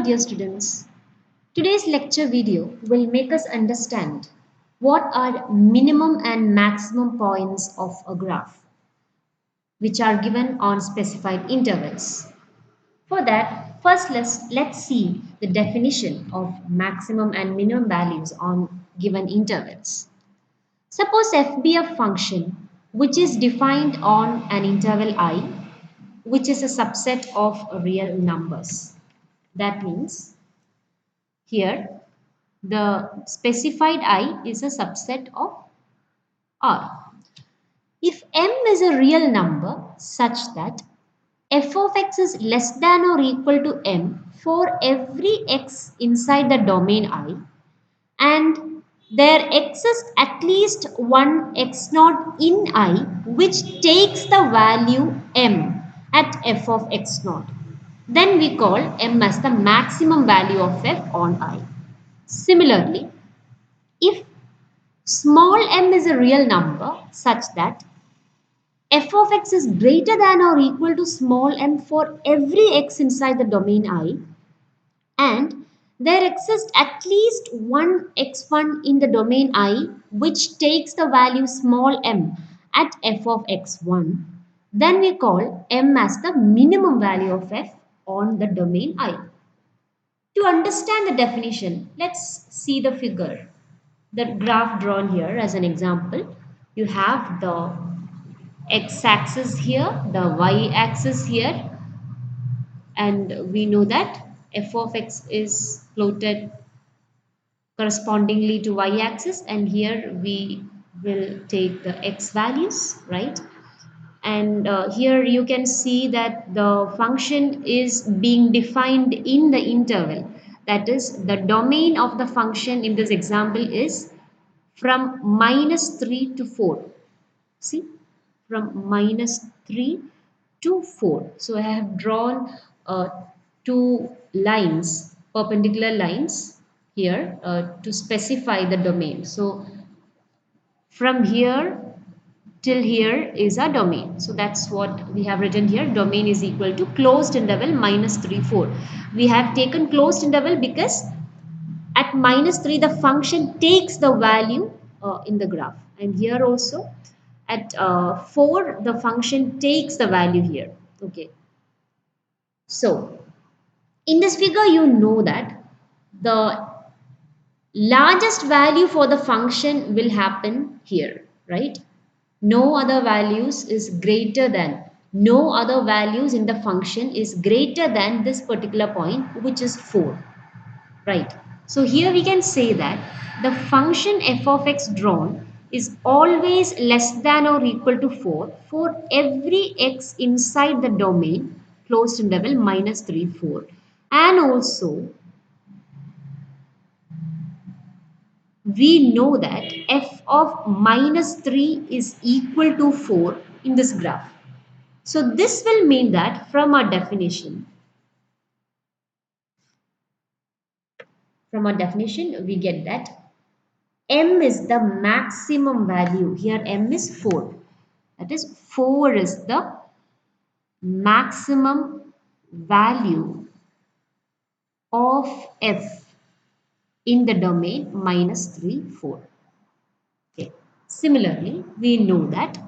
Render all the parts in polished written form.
dear students. Today's lecture video will make us understand what are minimum and maximum points of a graph, which are given on specified intervals. For that, first let's see the definition of maximum and minimum values on given intervals. Suppose f be a function which is defined on an interval I, which is a subset of real numbers. That means here the specified I is a subset of R. If m is a real number such that f of x is less than or equal to m for every x inside the domain I, and there exists at least one x naught in I which takes the value m at f of x naught, then we call m as the maximum value of f on I. Similarly, if small m is a real number such that f of x is greater than or equal to small m for every x inside the domain I, and there exists at least one x1 in the domain I which takes the value small m at f of x1, then we call m as the minimum value of f on the domain I. To understand the definition, let's see the figure, the graph drawn here as an example. You have the x-axis here, the y-axis here, and we know that f of x is plotted correspondingly to y-axis, and here we will take the x values, right? And here you can see that the function is being defined in the interval. That is, the domain of the function in this example is from -3 to 4. See, from -3 to 4. So I have drawn two lines, perpendicular lines here to specify the domain. So from here till here is our domain. So that's what we have written here. Domain is equal to closed interval -3, 4. We have taken closed interval because at -3 the function takes the value in the graph, and here also at 4 the function takes the value here. Okay, so in this figure you know that the largest value for the function will happen here, right? No other values is greater than, no other values in the function is greater than this particular point, which is 4, right? So here we can say that the function f of x drawn is always less than or equal to 4 for every x inside the domain closed interval -3, 4. And also we know that f of -3 is equal to 4 in this graph. So this will mean that from our definition we get that m is the maximum value. Here m is 4. That is, 4 is the maximum value of f in the domain -3, 4. Okay. Similarly, we know that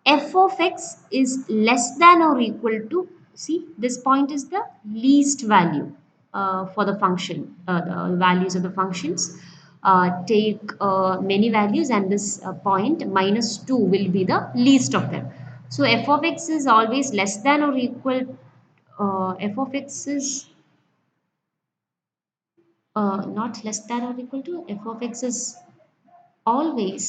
f of x is less than or equal to, see, this point is the least value for the function, the values of the functions take many values, and this point -2 will be the least of them. So f of x is always less than or equal, f of x is not less than or equal to, f of x is always,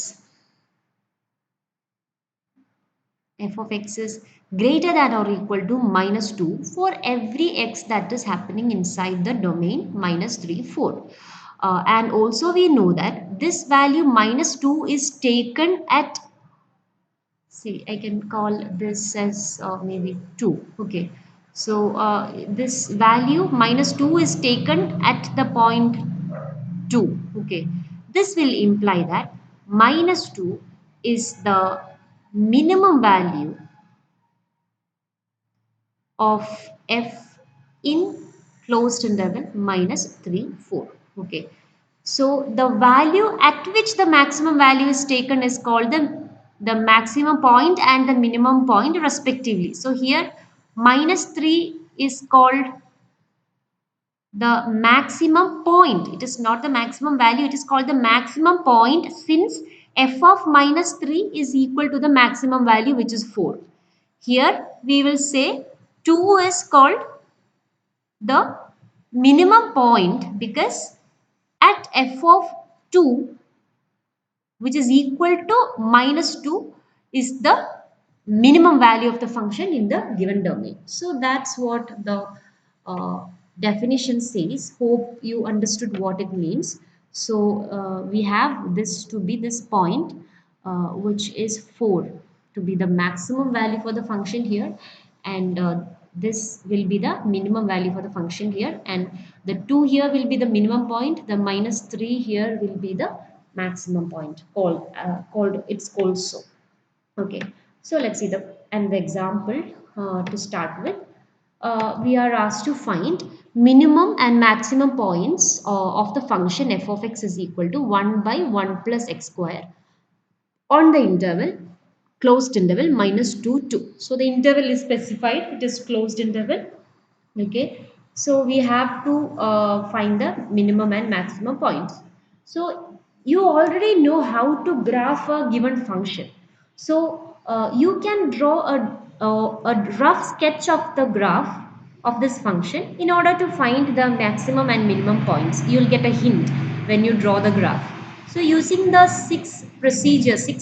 f of x is greater than or equal to -2 for every x that is happening inside the domain -3, 4. And also we know that this value -2 is taken at, see, I can call this as maybe 2. Okay, so this value -2 is taken at the point 2. Okay, this will imply that -2 is the minimum value of f in closed interval minus 3 4. Okay, so the value at which the maximum value is taken is called the maximum point and the minimum point respectively. So here minus 3 is called the maximum point. It is not the maximum value, it is called the maximum point, since f of minus 3 is equal to the maximum value, which is 4. Here we will say 2 is called the minimum point, because at f of 2, which is equal to minus 2, is the minimum value of the function in the given domain. So that's what the uh, definition says. Hope you understood what it means. So we have this to be this point, which is 4 to be the maximum value for the function here, and this will be the minimum value for the function here, and the 2 here will be the minimum point, the minus 3 here will be the maximum point, called it's called so. Okay, so let's see the example to start with. We are asked to find minimum and maximum points of the function f of x is equal to 1 by 1 plus x square on the interval closed interval minus 2 2. So the interval is specified, it is closed interval. Okay, so we have to find the minimum and maximum points. So you already know how to graph a given function. So you can draw a rough sketch of the graph of this function in order to find the maximum and minimum points. You will get a hint when you draw the graph. So using the six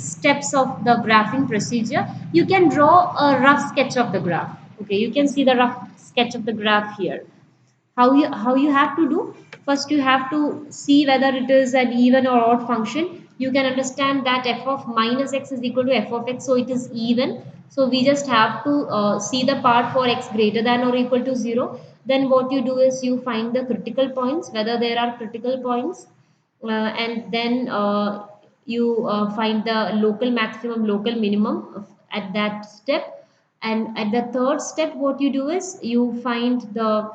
steps of the graphing procedure, you can draw a rough sketch of the graph. Okay, you can see the rough sketch of the graph here. How you have to do? First, you have to see whether it is an even or odd function. You can understand that f of minus x is equal to f of x, so it is even. So we just have to see the part for x greater than or equal to 0. Then what you do is you find the critical points, whether there are critical points, and then you find the local maximum, local minimum at that step. And at the third step, what you do is you find the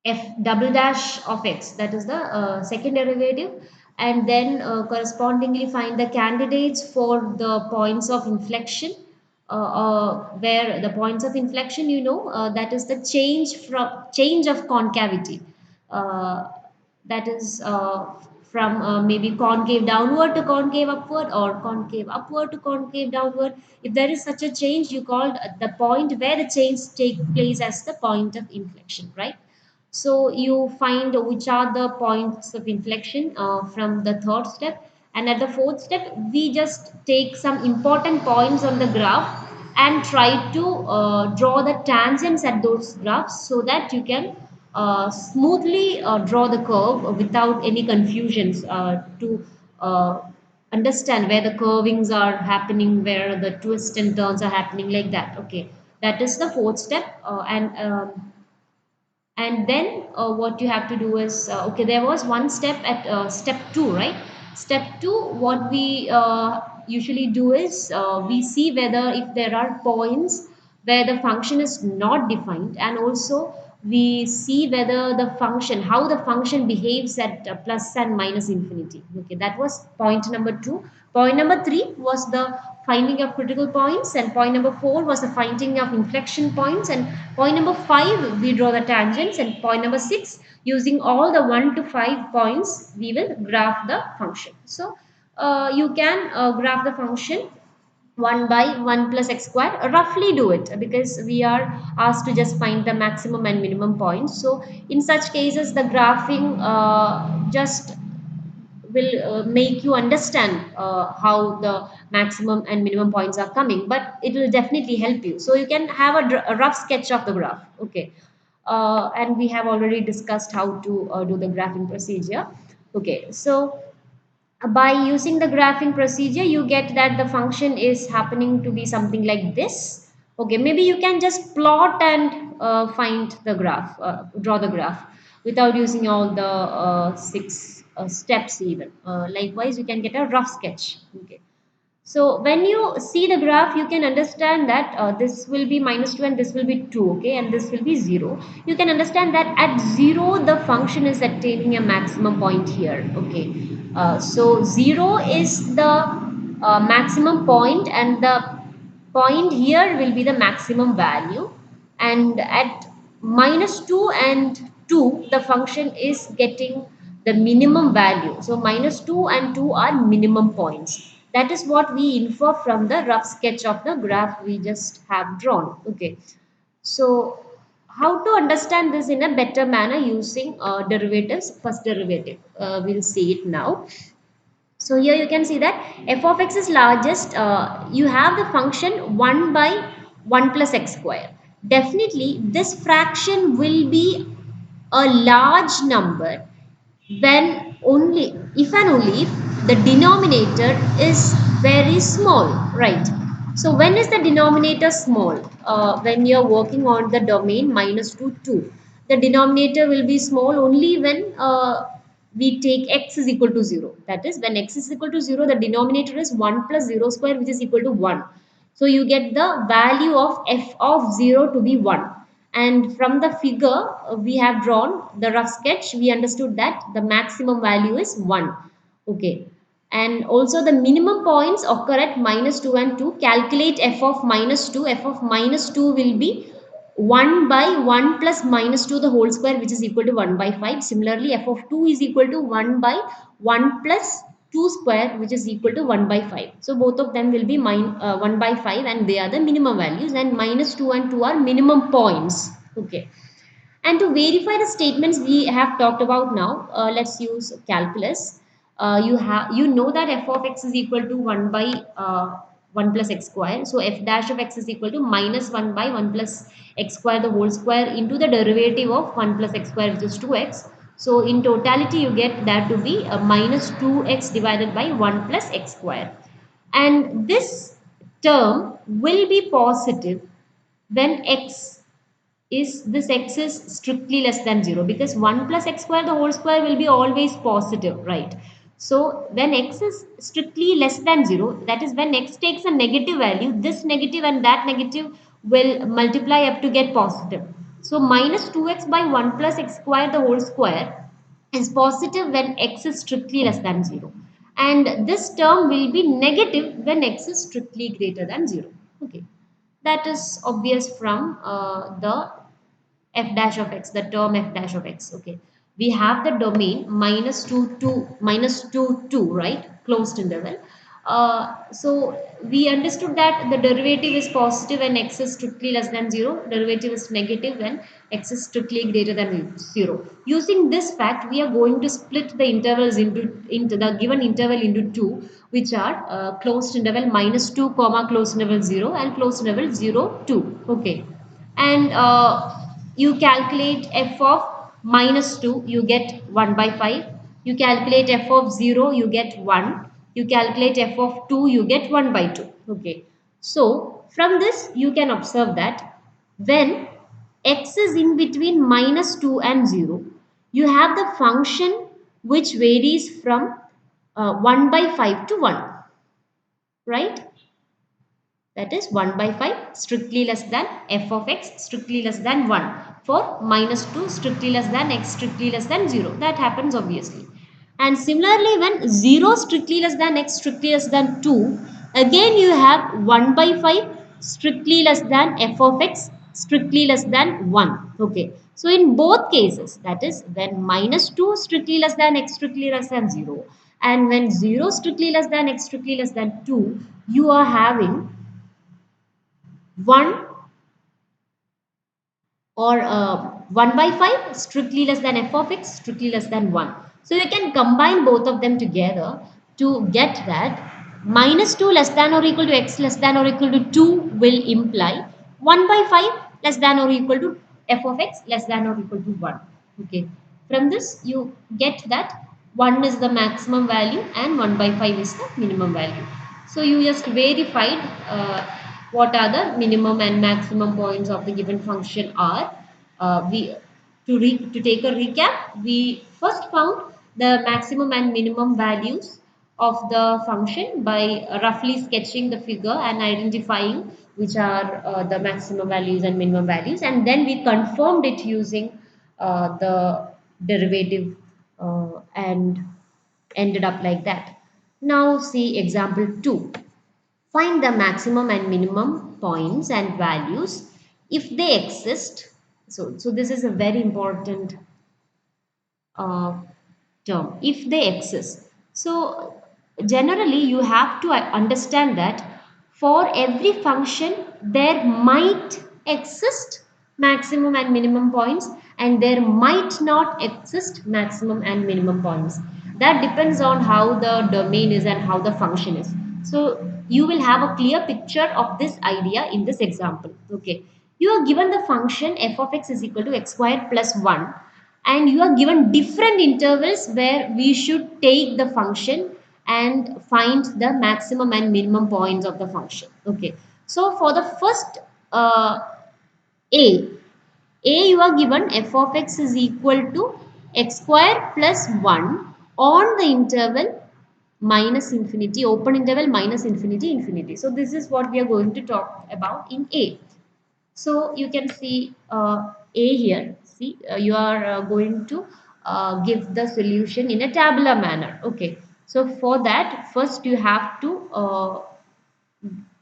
f double dash of x, that is the second derivative, and then correspondingly find the candidates for the points of inflection, where the points of inflection, that is the change of concavity, uh, that is from maybe concave downward to concave upward, or concave upward to concave downward. If there is such a change, you called the point where the change take place as the point of inflection, right? So you find which are the points of inflection from the third step. And at the fourth step, we just take some important points on the graph and try to draw the tangents at those graphs, so that you can smoothly draw the curve without any confusions, to uh, understand where the curvings are happening, where the twists and turns are happening, like that. Okay, that is the fourth step. And then what you have to do is, okay, there was one step at step 2, right? Step 2, what we usually do is, we see whether if there are points where the function is not defined, and also we see whether the function, how the function behaves at plus and minus infinity. Okay, that was point number 2. Point number 3 was the finding of critical points, and point number 4 was the finding of inflection points, and point number 5 we draw the tangents, and point number 6, using all the 1 to 5 points, we will graph the function. So you can graph the function 1 by 1 plus x square. Roughly do it, because we are asked to just find the maximum and minimum points. So in such cases, the graphing just will make you understand how the maximum and minimum points are coming, but it will definitely help you. So you can have a rough sketch of the graph. Okay, and we have already discussed how to do the graphing procedure. Okay, so by using the graphing procedure, you get that the function is happening to be something like this. Okay, maybe you can just plot and find the graph, draw the graph without using all the six steps even. Likewise, you can get a rough sketch. Okay, So when you see the graph, you can understand that this will be minus 2 and this will be 2, okay, and this will be 0. You can understand that at 0, the function is attaining a maximum point here, okay. So 0 is the maximum point, and the point here will be the maximum value, and at minus 2 and 2 the function is getting the minimum value. So minus 2 and 2 are minimum points. That is what we infer from the rough sketch of the graph we just have drawn, okay. So how to understand this in a better manner using derivatives? First derivative, we'll see it now. So here you can see that f of x is largest. You have the function 1 by 1 plus x square. Definitely this fraction will be a large number when only if and only if the denominator is very small, right? So when is the denominator small? When you're working on the domain minus 2 2, the denominator will be small only when we take x is equal to 0. That is, when x is equal to 0, the denominator is 1 plus 0 square, which is equal to 1. So you get the value of f of 0 to be 1. And from the figure we have drawn, the rough sketch, we understood that the maximum value is 1. Okay. And also the minimum points occur at minus 2 and 2. Calculate f of minus 2. F of minus 2 will be 1 by 1 plus minus 2 the whole square, which is equal to 1 by 5. Similarly, f of 2 is equal to 1 by 1 plus 2 square, which is equal to 1 by 5. So both of them will be 1 by 5, and they are the minimum values, and minus 2 and 2 are minimum points. Okay. And to verify the statements we have talked about now, let's use calculus. You know that f of x is equal to 1 by 1 plus x square. So f dash of x is equal to minus 1 by 1 plus x square the whole square into the derivative of 1 plus x square, which is 2x. So in totality you get that to be minus 2x divided by 1 plus x square. And this term will be positive when x is this x is strictly less than 0, because 1 plus x square the whole square will be always positive, right? So when x is strictly less than 0, that is when x takes a negative value, this negative and that negative will multiply up to get positive. So minus 2x by 1 plus x square the whole square is positive when x is strictly less than 0, and this term will be negative when x is strictly greater than 0. Okay, that is obvious from the f dash of x, the term f dash of x. Okay, we have the domain minus 2 to minus 2 2, right, closed interval. So we understood that the derivative is positive when x is strictly less than 0, derivative is negative when x is strictly greater than 0. Using this fact, we are going to split the intervals into the given interval into two, which are closed interval minus 2 comma closed interval 0 and closed interval 0 2. Okay, and you calculate f of minus 2, you get 1 by 5. You calculate f of 0, you get 1. You calculate f of 2, you get 1 by 2. Okay, so from this you can observe that when x is in between minus 2 and 0, you have the function which varies from 1 by 5 to 1, right? That is 1 by 5 strictly less than f of x strictly less than 1, for minus 2 strictly less than x strictly less than 0. That happens obviously. And similarly, when 0 strictly less than x strictly less than 2, again you have 1 by 5 strictly less than f of x strictly less than 1. Okay, so in both cases, that is when minus 2 strictly less than x strictly less than 0, and when 0 strictly less than x strictly less than 2, you are having 1 or 1 by 5 strictly less than f of x strictly less than 1. So you can combine both of them together to get that minus 2 less than or equal to x less than or equal to 2 will imply 1 by 5 less than or equal to f of x less than or equal to 1. Okay, from this you get that 1 is the maximum value and 1 by 5 is the minimum value. So you just verified what are the minimum and maximum points of the given function are. We to take a recap, we first found the maximum and minimum values of the function by roughly sketching the figure and identifying which are the maximum values and minimum values, and then we confirmed it using the derivative and ended up like that. Now see example 2. Find the maximum and minimum points and values if they exist. So this is a very important uh, term, if they exist. So generally you have to understand that for every function there might exist maximum and minimum points, and there might not exist maximum and minimum points. That depends on how the domain is and how the function is. So you will have a clear picture of this idea in this example. Okay, you are given the function f of x is equal to x squared plus 1, and you are given different intervals where we should take the function and find the maximum and minimum points of the function. Okay, so for the first uh, a you are given f of x is equal to x square plus 1 on the interval minus infinity, open interval minus infinity, infinity. So this is what we are going to talk about in a. So you can see A here. See, you are going to give the solution in a tabular manner. Okay. So for that, first you have to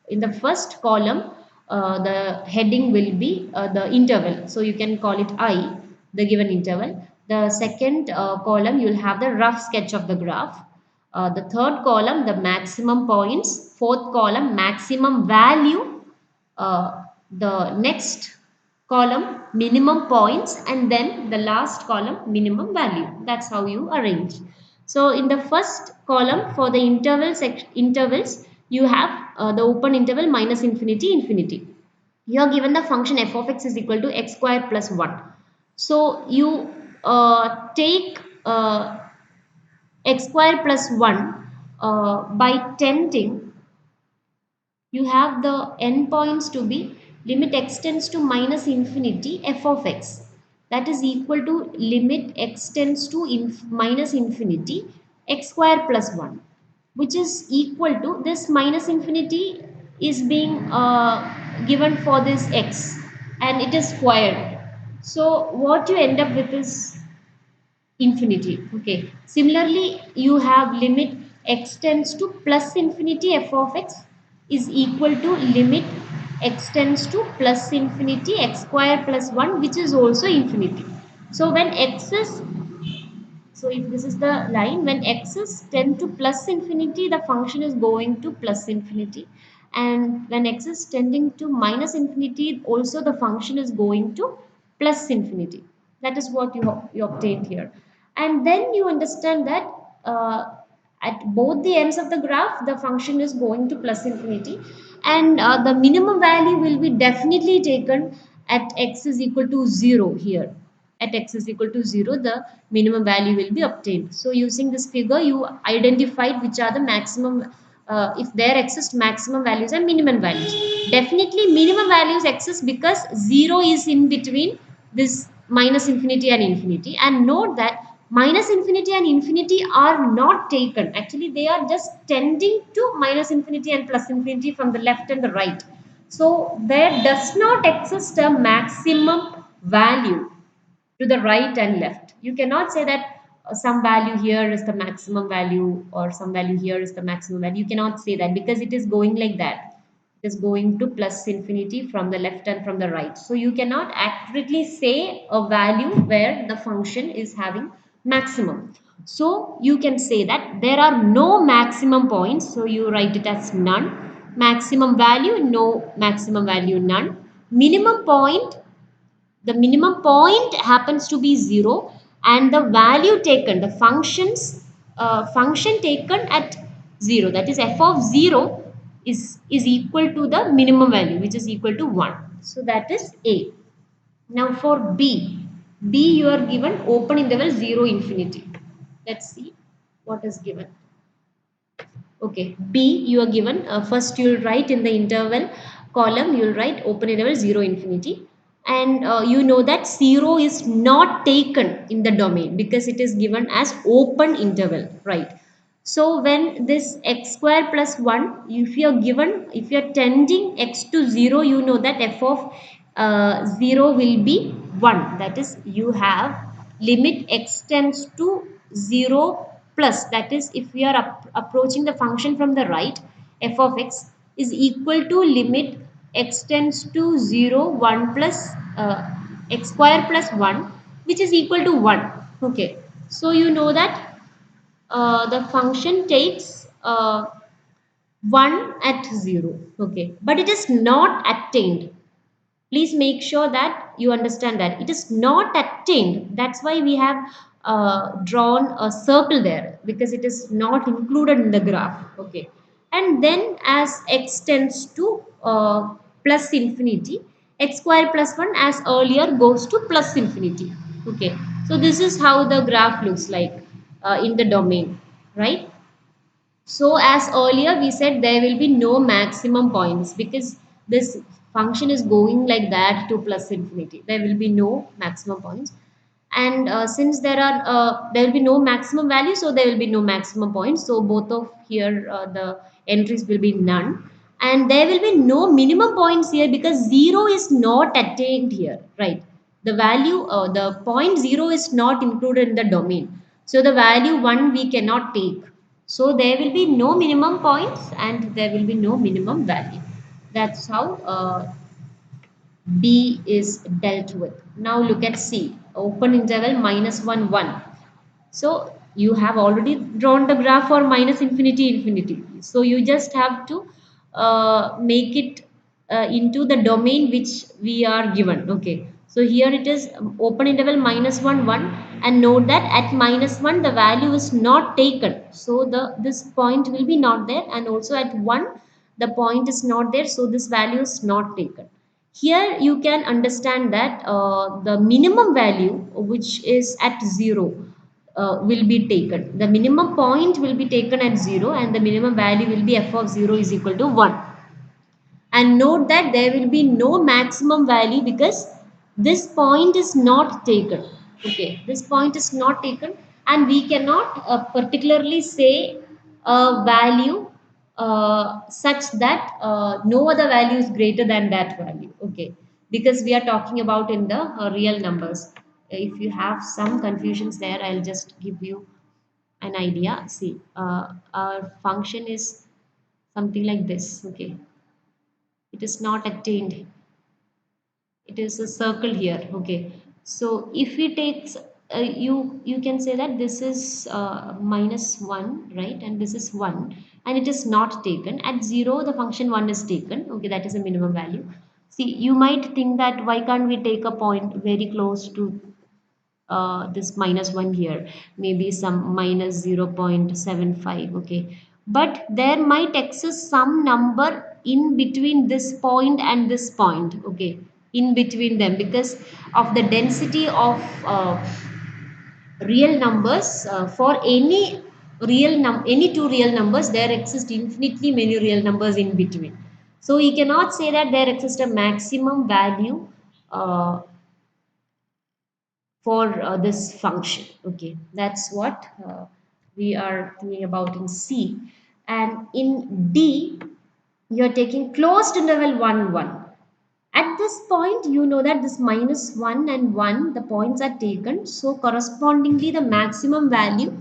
in the first column, the heading will be the interval. So you can call it I, the given interval. The second column, you'll have the rough sketch of the graph. The third column, the maximum points. Fourth column, maximum value. The next column, minimum points, and then the last column, minimum value. That's how you arrange. So in the first column for the intervals, you have the open interval minus infinity, infinity. You are given the function f of x is equal to x square plus 1. So you take x square plus 1 by tending, you have the endpoints to be limit x tends to minus infinity f of x, that is equal to limit x tends to minus infinity x square plus 1, which is equal to this minus infinity is being given for this x and it is squared. So what you end up with is infinity. Okay, similarly you have limit x tends to plus infinity f of x is equal to limit x tends to plus infinity x square plus 1, which is also infinity. So when x is, so if this is the line, when x is tend to plus infinity, the function is going to plus infinity. And when x is tending to minus infinity, also the function is going to plus infinity. That is what you obtained here. And then you understand that at both the ends of the graph, the function is going to plus infinity. And the minimum value will be definitely taken at x is equal to 0 here. At x is equal to 0, the minimum value will be obtained. So using this figure, you identified which are the maximum, if there exist maximum values and minimum values. Definitely minimum values exist because 0 is in between this minus infinity and infinity. And note that minus infinity and infinity are not taken. Actually, they are just tending to minus infinity and plus infinity from the left and the right. So there does not exist a maximum value to the right and left. You cannot say that some value here is the maximum value or some value here is the maximum value. You cannot say that because it is going like that. It is going to plus infinity from the left and from the right. So you cannot accurately say a value where the function is having maximum. So you can say that there are no maximum points. So you write it as none. Maximum value, no maximum value, none. Minimum point, the minimum point happens to be 0, and the value taken, the function taken at 0, that is f of 0 is equal to the minimum value, which is equal to 1. So that is a. Now for b you are given open interval 0 infinity. Let's see what is given. Okay, B you are given, first you'll write in the interval column, you'll write open interval 0 infinity, and you know that 0 is not taken in the domain because it is given as open interval, right? So when this x square plus 1, if you're tending x to 0, you know that f of 0 will be 1. That is, you have limit x tends to 0 plus. That is, if we are approaching the function from the right, f of x is equal to limit x tends to 0, 1 plus x square plus 1, which is equal to 1. Okay. So you know that the function takes 1 at 0, okay, but it is not attained. Please make sure that you understand that it is not attained. That's why we have drawn a circle there, because it is not included in the graph, okay. And then as x tends to plus infinity, x square plus 1 as earlier goes to plus infinity, okay. So this is how the graph looks like in the domain, right? So as earlier we said, there will be no maximum points because this function is going like that to plus infinity. There will be no maximum points. And since there will be no maximum value, so there will be no maximum points. So both of here the entries will be none. And there will be no minimum points here because 0 is not attained here, right? The point 0 is not included in the domain. So the value 1 we cannot take. So there will be no minimum points and there will be no minimum value. That's how B is dealt with. Now look at C. Open interval minus 1, 1. So you have already drawn the graph for minus infinity, infinity. So you just have to make it into the domain which we are given. Okay. So here it is open interval minus 1, 1, and note that at minus 1 the value is not taken. So this point will be not there, and also at 1 the point is not there. So this value is not taken. Here you can understand that the minimum value, which is at 0, will be taken. The minimum point will be taken at 0 and the minimum value will be f of 0 is equal to 1. And note that there will be no maximum value because this point is not taken. Okay, this point is not taken, and we cannot particularly say a value such that no other value is greater than that value. Okay, because we are talking about in the real numbers. If you have some confusions there, I'll just give you an idea. See, our function is something like this. Okay, it is not attained, it is a circle here, okay. So if we take you can say that this is minus 1, right, and this is 1, and it is not taken at 0. The function 1 is taken, okay, that is a minimum value. See, you might think that why can't we take a point very close to this minus 1 here, maybe some minus 0.75, okay, but there might exist some number in between this point and this point, okay, in between them, because of the density of real numbers. For any two real numbers, there exist infinitely many real numbers in between. So you cannot say that there exists a maximum value uh, for this function. Okay, that's what we are thinking about in C. And in D, you're taking closed interval 1, 1. At this point, you know that this minus 1 and 1, the points are taken. So correspondingly, the maximum value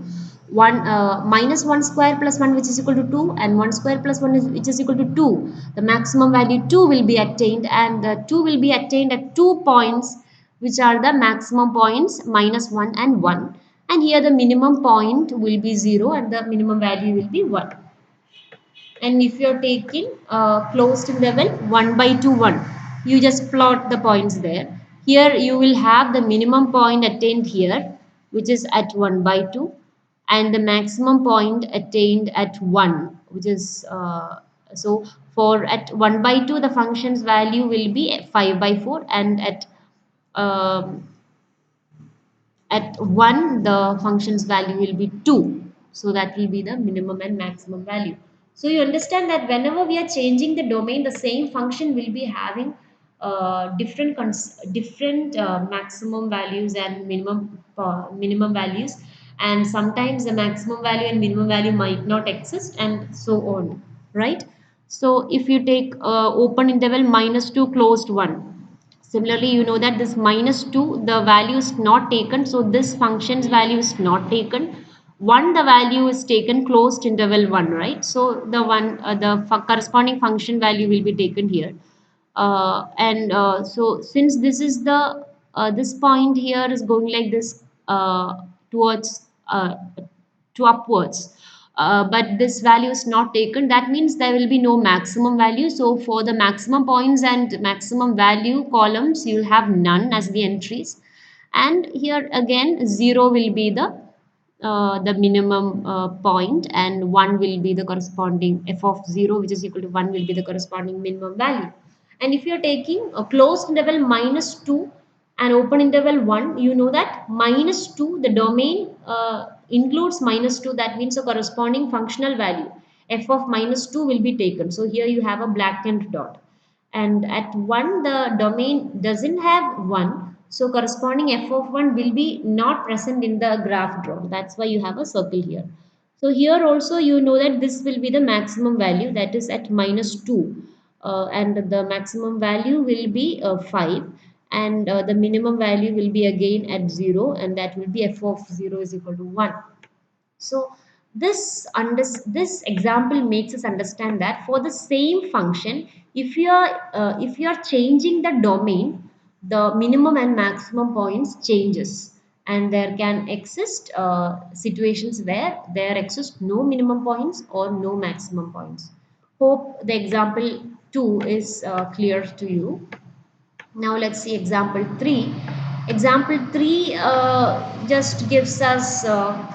1 minus 1 square plus 1, which is equal to 2, and 1 square plus 1 which is equal to 2. The maximum value 2 will be attained, and the 2 will be attained at 2 points, which are the maximum points minus 1 and 1. And here the minimum point will be 0 and the minimum value will be 1. And if you're taking closed interval 1 by 2, 1, you just plot the points there. Here you will have the minimum point attained here, which is at 1 by 2, and the maximum point attained at 1, which is so for at 1 by 2 the function's value will be 5 by 4, and um, at 1 the function's value will be 2. So that will be the minimum and maximum value. So you understand that whenever we are changing the domain, the same function will be having different maximum values and minimum values, and sometimes the maximum value and minimum value might not exist, and so on, right? So if you take open interval minus 2 closed 1, similarly you know that this minus 2 the value is not taken, so this function's value is not taken. 1 the value is taken closed interval 1, right? So the one corresponding function value will be taken here. And so since this is the this point here is going like this towards to upwards, but this value is not taken, that means there will be no maximum value. So for the maximum points and maximum value columns you will have none as the entries, and here again 0 will be the minimum point, and 1 will be the corresponding f of 0, which is equal to 1 will be the corresponding minimum value. And if you are taking a closed interval minus 2 and open interval 1, you know that minus 2 the domain includes minus 2, that means a corresponding functional value f of minus 2 will be taken. So here you have a blackened dot, and at 1 the domain doesn't have 1, so corresponding f of 1 will be not present in the graph drawn, that's why you have a circle here. So here also you know that this will be the maximum value, that is at minus 2, and the maximum value will be 5, and the minimum value will be again at 0, and that will be f of 0 is equal to 1. So this example makes us understand that for the same function, if you are changing the domain, the minimum and maximum points changes, and there can exist situations where there exist no minimum points or no maximum points. Hope the example 2 is clear to you. Now let's see example 3. Example 3 just gives us a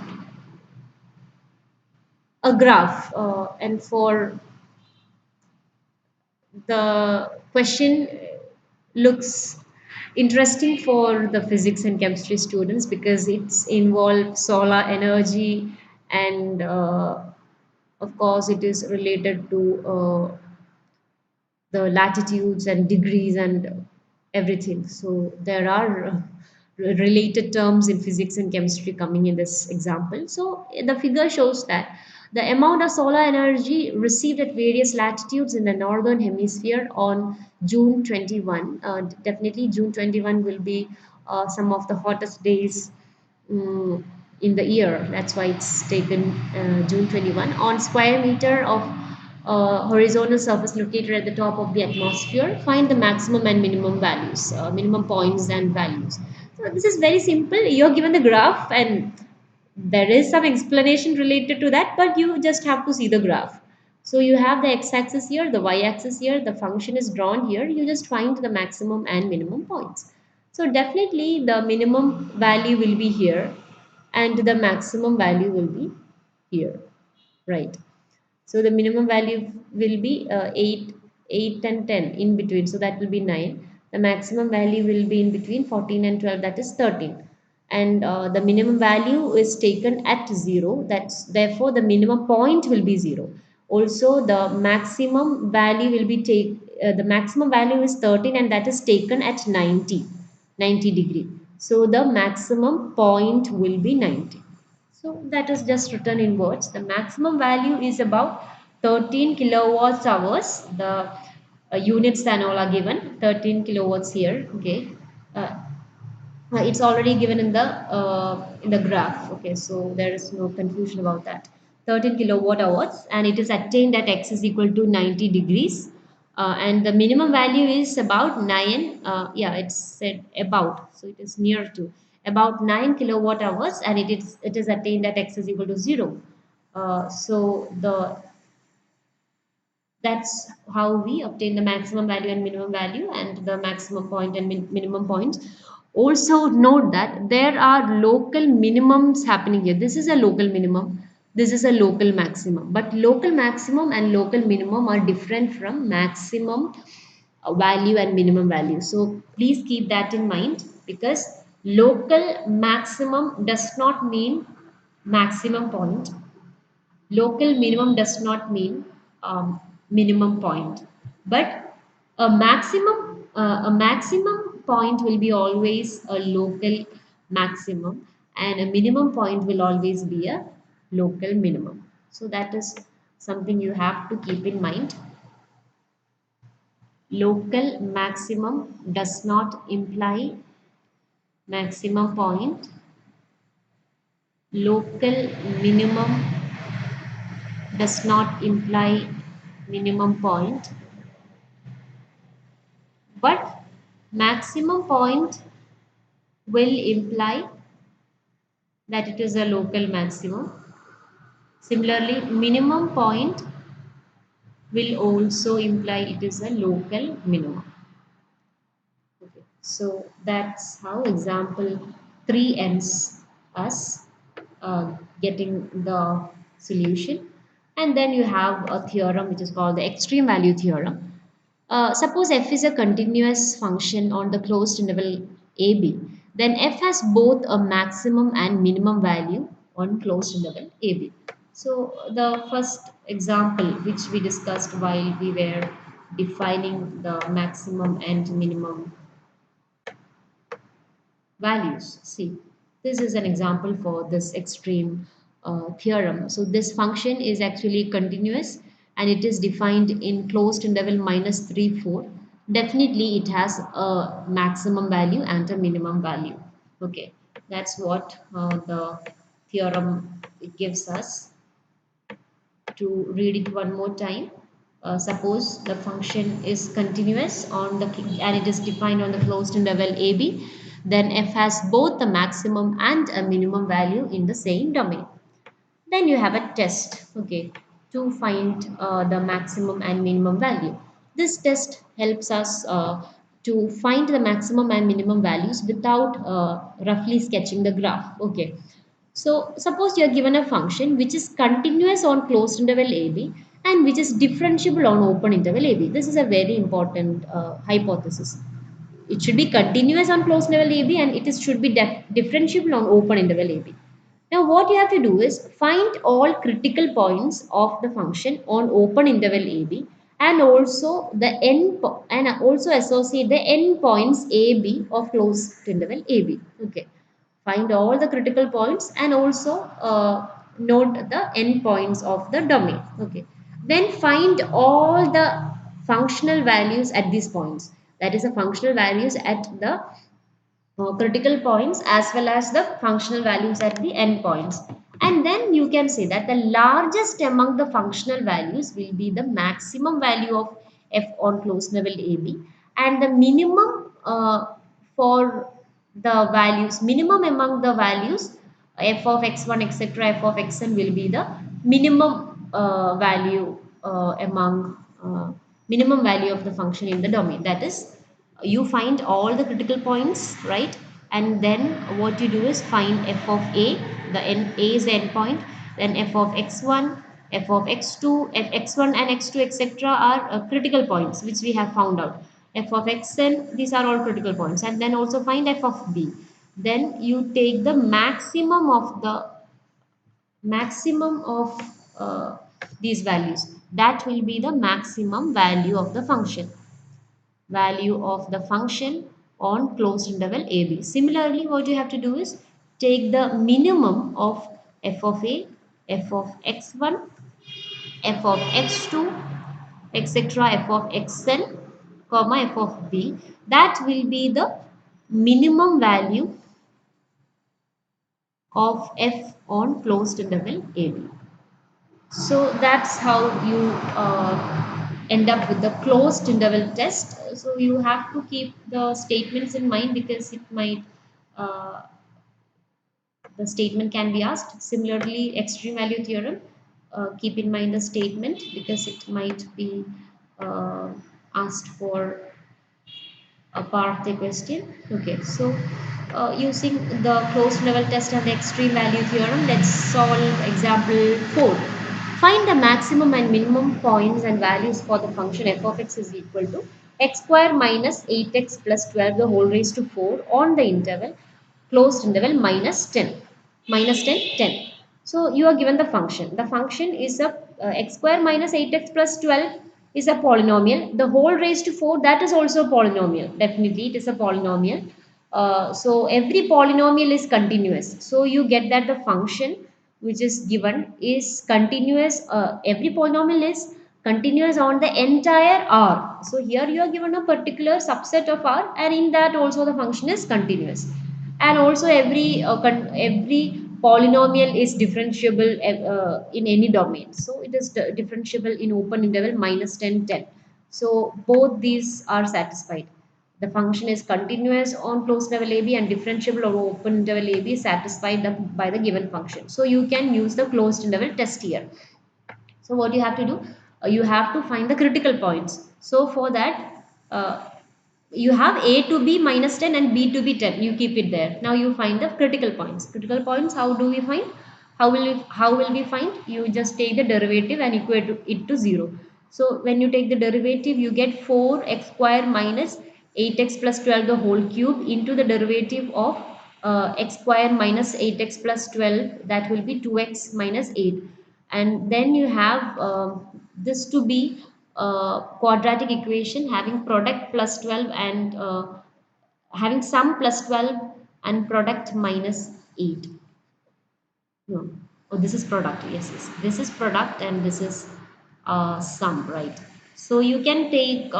graph, and for the question looks interesting for the physics and chemistry students because it's involved solar energy, and of course it is related to the latitudes and degrees and everything. So there are related terms in physics and chemistry coming in this example. So the figure shows that the amount of solar energy received at various latitudes in the northern hemisphere on June 21. Definitely June 21 will be some of the hottest days mm, in the year. That's why it's taken June 21 on square meter of horizontal surface located at the top of the atmosphere. Find the maximum and minimum values, minimum points and values. So this is very simple. You're given the graph, and there is some explanation related to that, but you just have to see the graph. So you have the x-axis here, the y-axis here, the function is drawn here. You just find the maximum and minimum points. So definitely the minimum value will be here and the maximum value will be here, right? So the minimum value will be 8 and 10 in between. So that will be 9. The maximum value will be in between 14 and 12, that is 13. And the minimum value is taken at 0. That's therefore the minimum point will be 0. Also the maximum value will be the maximum value is 13, and that is taken at 90 degree. So the maximum point will be 90. So that is just written in words. The maximum value is about 13 kilowatts hours. The units and all are given 13 kilowatts here. Okay, uh, it's already given in the graph. Okay, so there is no confusion about that. 13 kilowatt hours, and it is attained at x is equal to 90 degrees. And the minimum value is about 9. Yeah, it's said about, so it is near to about 9 kilowatt hours, and it is attained at x is equal to 0. So the that's how we obtain the maximum value and minimum value, and the maximum point and minimum points. Also note that there are local minimums happening here. This is a local minimum, this is a local maximum, but local maximum and local minimum are different from maximum value and minimum value. So please keep that in mind, because local maximum does not mean maximum point, local minimum does not mean minimum point, but a maximum point will be always a local maximum, and a minimum point will always be a local minimum. So that is something you have to keep in mind. Local maximum does not imply maximum point. Local minimum does not imply minimum point, but maximum point will imply that it is a local maximum. Similarly, minimum point will also imply it is a local minimum. Okay. So that's how example 3 ends us getting the solution. And then you have a theorem which is called the extreme value theorem. Suppose f is a continuous function on the closed interval ab, then f has both a maximum and minimum value on closed interval ab. So the first example which we discussed while we were defining the maximum and minimum values. See, this is an example for this extreme theorem. So this function is actually continuous and it is defined in closed interval minus 3, 4. Definitely it has a maximum value and a minimum value. Okay, that's what the theorem gives us. To read it one more time. Suppose the function is continuous on the and it is defined on the closed interval AB, then f has both the maximum and a minimum value in the same domain. Then you have a test, okay, to find the maximum and minimum value. This test helps us to find the maximum and minimum values without roughly sketching the graph. Okay, so suppose you are given a function which is continuous on closed interval AB and which is differentiable on open interval AB. This is a very important hypothesis. It should be continuous on closed interval AB and should be differentiable on open interval AB. Now what you have to do is find all critical points of the function on open interval AB and also and also associate the endpoints AB of closed interval AB. Okay, find all the critical points and also note the endpoints of the domain. Okay, then find all the functional values at these points, that is the functional values at the critical points as well as the functional values at the endpoints. And then you can say that the largest among the functional values will be the maximum value of f on closed level AB, and the minimum for the values, minimum among the values f of x1 etc f of xn will be the minimum value among minimum value of the function in the domain. That is, you find all the critical points, right? And then what you do is find f of a, a is the endpoint, then f of x1, f of x2, x1 and x2 etc are critical points which we have found out. F of xn, these are all critical points, and then also find f of b. Then you take the maximum of these values. That will be the maximum value of the function on closed interval AB. Similarly, what you have to do is take the minimum of f of a, f of x1, f of x2, etc., f of xn, comma f of b. That will be the minimum value of f on closed interval AB. So that's how you end up with the closed interval test. So you have to keep the statements in mind because uh, the statement can be asked. Similarly, extreme value theorem, keep in mind the statement because it might be uh, asked for a part of the question. Okay, so using the closed level test and the extreme value theorem, let's solve example 4. Find the maximum and minimum points and values for the function f of x is equal to x square minus 8x plus 12 the whole raised to 4 on the interval closed interval minus 10 10. So you are given the function. The function is a x square minus 8x plus 12 is a polynomial. The whole raised to 4, that is also a polynomial. Definitely it is a polynomial. So every polynomial is continuous. So you get that the function which is given is continuous. Every polynomial is continuous on the entire R. So here you are given a particular subset of R, and in that also the function is continuous. And also every polynomial is differentiable in any domain. So it is differentiable in open interval minus 10, 10. So both these are satisfied. The function is continuous on closed interval AB and differentiable or open interval AB is satisfied by the given function. So you can use the closed interval test here. So what you have to do? You have to find the critical points. So for that, you have A to be minus 10 and B to be 10. You keep it there. Now you find the critical points. Critical points, how do we find? How will we find? You just take the derivative and equate it to 0. So when you take the derivative, you get 4x square minus 8x plus 12 the whole cube into the derivative of x square minus 8x plus 12, that will be 2x minus 8. And then you have this to be quadratic equation having product plus 12 and having sum plus 12 and product minus 8. No. Oh, this is product. Yes, yes. This is product and this is sum, right? So you can take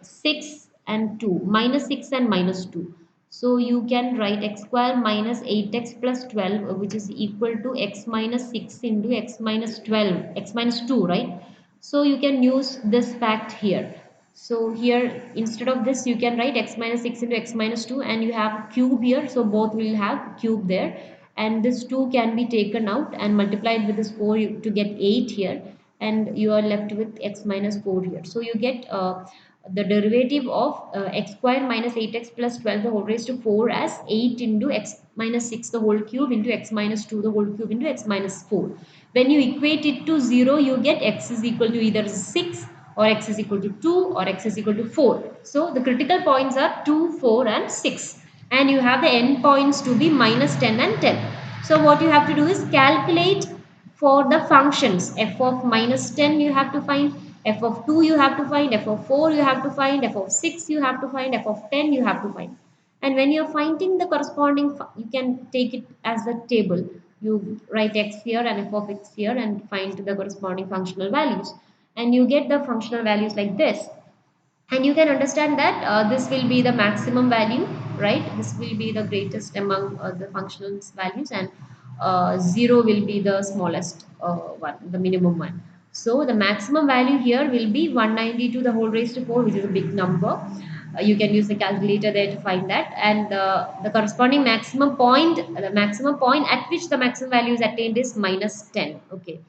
6 and 2, minus 6 and minus 2. So you can write x square minus 8x plus 12, which is equal to x minus 6 into x minus 12, x minus 2, right? So you can use this fact here. So here instead of this you can write x minus 6 into x minus 2, and you have cube here, so both will have cube there, and this 2 can be taken out and multiplied with this 4 to get 8 here, and you are left with x minus 4 here. So you get the derivative of x square minus 8x plus 12 the whole raised to 4 as 8 into x minus 6 the whole cube into x minus 2 the whole cube into x minus 4. When you equate it to 0, you get x is equal to either 6 or x is equal to 2 or x is equal to 4. So the critical points are 2, 4 and 6, and you have the end points to be minus 10 and 10. So what you have to do is calculate for the functions. F of minus 10 you have to find, f of 2 you have to find, f of 4 you have to find, f of 6 you have to find, f of 10 you have to find. And when you're finding the corresponding, you can take it as a table. You write x here and f of x here and find the corresponding functional values. And you get the functional values like this. And you can understand that this will be the maximum value, right? This will be the greatest among the functional values, and 0 will be the smallest one, the minimum one. So the maximum value here will be 190 to the whole raised to 4, which is a big number. You can use the calculator there to find that, and the corresponding maximum point, the maximum point at which the maximum value is attained is minus 10. Okay,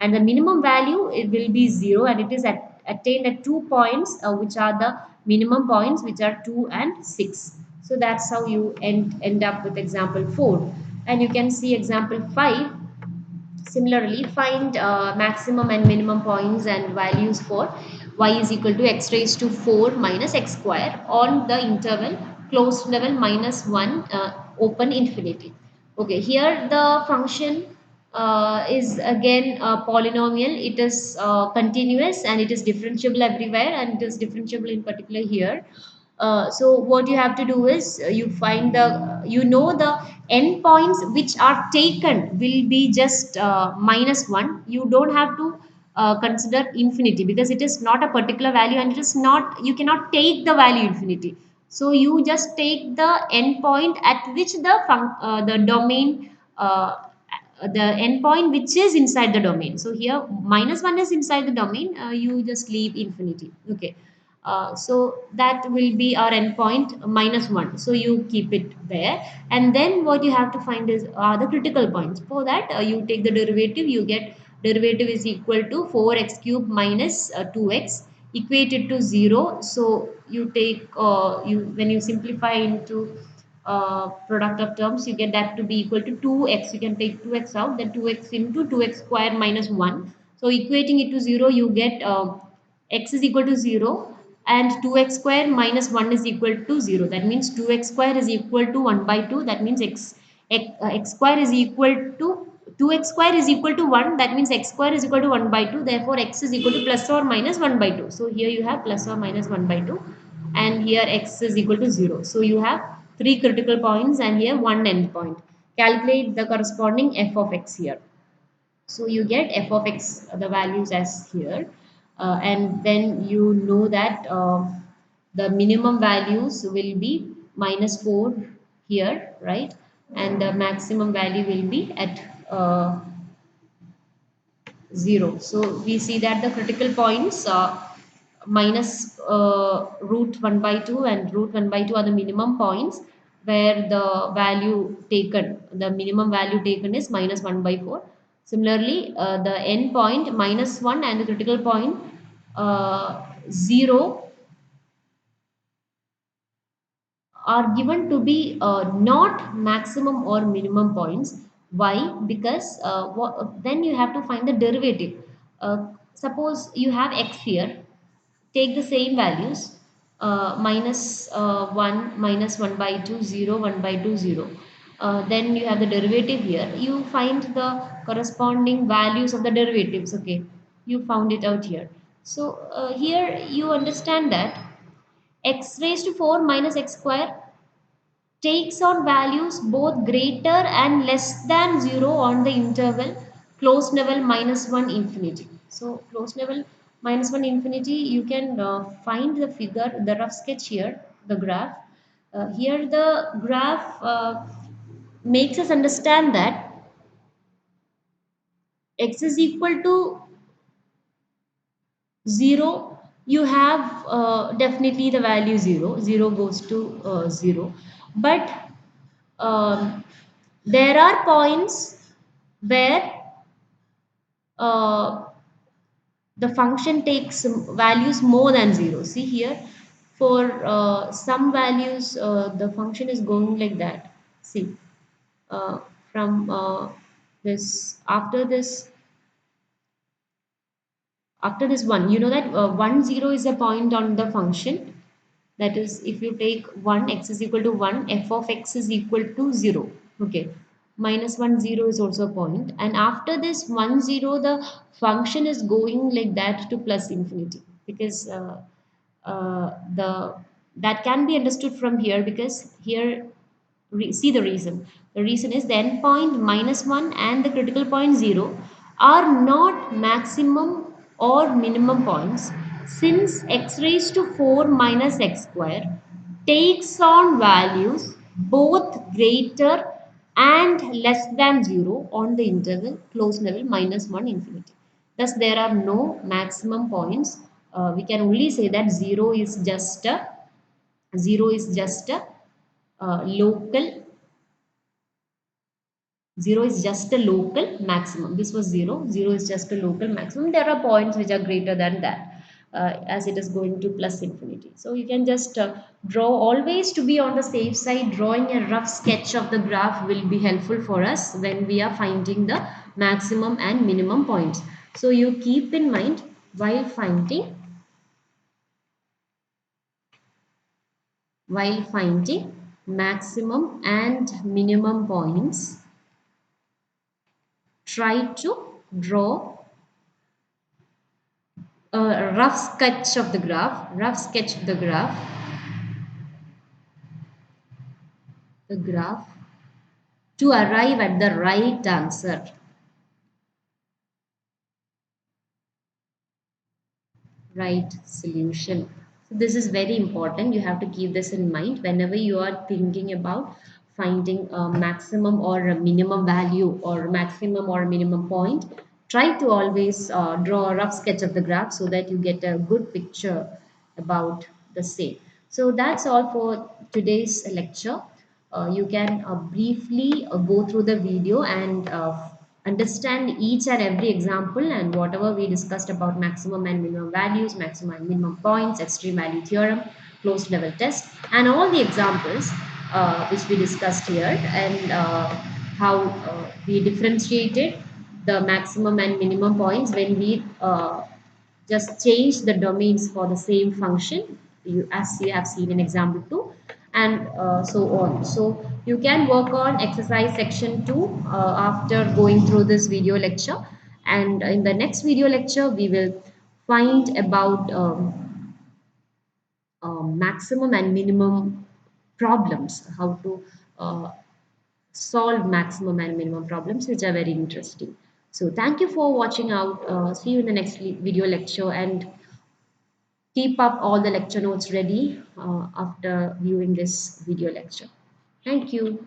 and the minimum value, it will be 0, and it is attained at 2 points, which are the minimum points, which are 2 and 6. So that's how you end up with example 4. And you can see example 5. Similarly, find maximum and minimum points and values for y is equal to x raised to 4 minus x square on the interval closed interval minus 1 open infinity. Okay, here the function is again a polynomial. It is continuous and it is differentiable everywhere, and it is differentiable in particular here. So what you have to do is you find the, the endpoints which are taken will be just minus 1. You don't have to consider infinity, because it is not a particular value and it is not, you cannot take the value infinity. So you just take the endpoint at which the domain, the endpoint which is inside the domain. So here minus 1 is inside the domain, you just leave infinity. Okay, so that will be our endpoint minus 1. So you keep it there, and then what you have to find is the critical points. For that, you take the derivative, you get derivative is equal to 4x cube minus 2x, equate it to 0. So you take, when you simplify into product of terms, you get that to be equal to 2x. You can take 2x out, then 2x into 2x square minus 1. So equating it to 0, you get x is equal to 0, and 2x square minus 1 is equal to 0. That means 2x square is equal to 1 by 2. That means x square is equal to 2x square is equal to 1. That means x square is equal to 1 by 2. Therefore, x is equal to plus or minus 1 by 2. So here you have plus or minus 1 by 2, and here x is equal to 0. So you have three critical points and here one end point. Calculate the corresponding f of x here. So you get f of x, the values as here, and then you know that the minimum values will be minus 4 here, right? And the maximum value will be at 0. So we see that the critical points minus root 1 by 2 and root 1 by 2 are the minimum points where the value taken, the minimum value taken is minus 1 by 4. Similarly, the end point minus 1 and the critical point 0 are given to be not maximum or minimum points. Why? Because then you have to find the derivative. Suppose you have x here, take the same values, minus 1, minus 1 by 2, 0, 1 by 2, 0. Then you have the derivative here. You find the corresponding values of the derivatives. Okay, you found it out here. So here you understand that x raised to 4 minus x square takes on values both greater and less than 0 on the interval closed level minus 1 infinity. So closed level minus 1 infinity, you can find the figure, the rough sketch here, the graph. Here the graph makes us understand that x is equal to 0. You have definitely the value 0. 0 goes to 0. But um, there are points where uh, the function takes some values more than 0. See here, for some values the function is going like that. See, uh, from this, after this 1, you know that 1 0 is a point on the function. That is, if you take 1, x is equal to 1, f of x is equal to 0. Okay, minus 1 0 is also a point, and after this 1 0 the function is going like that to plus infinity, because the that can be understood from here, because here see the reason. The reason is the endpoint minus 1 and the critical point 0 are not maximum or minimum points, since x raised to 4 minus x square takes on values both greater and less than 0 on the interval closed level minus 1 infinity. Thus, there are no maximum points. We can only say that 0 is just a local 0 is just a local maximum. This was 0. 0 is just a local maximum. There are points which are greater than that, as it is going to plus infinity. So you can just draw, always to be on the safe side. Drawing a rough sketch of the graph will be helpful for us when we are finding the maximum and minimum points. So you keep in mind, while finding maximum and minimum points, try to draw a rough sketch of the graph to arrive at the right answer, right solution. So this is very important. You have to keep this in mind whenever you are thinking about finding a maximum or a minimum value or maximum or minimum point. Try to always draw a rough sketch of the graph so that you get a good picture about the same. So that's all for today's lecture. You can briefly go through the video and understand each and every example and whatever we discussed about maximum and minimum values, maximum and minimum points, extreme value theorem, closed level test, and all the examples which we discussed here, and how we differentiated the maximum and minimum points when we just change the domains for the same function, as you have seen in example 2, and so on. So you can work on exercise section 2 after going through this video lecture, and in the next video lecture we will find about maximum and minimum problems, how to uh, solve maximum and minimum problems, which are very interesting. So thank you for watching out. See you in the next video lecture, and keep up all the lecture notes ready after viewing this video lecture. Thank you.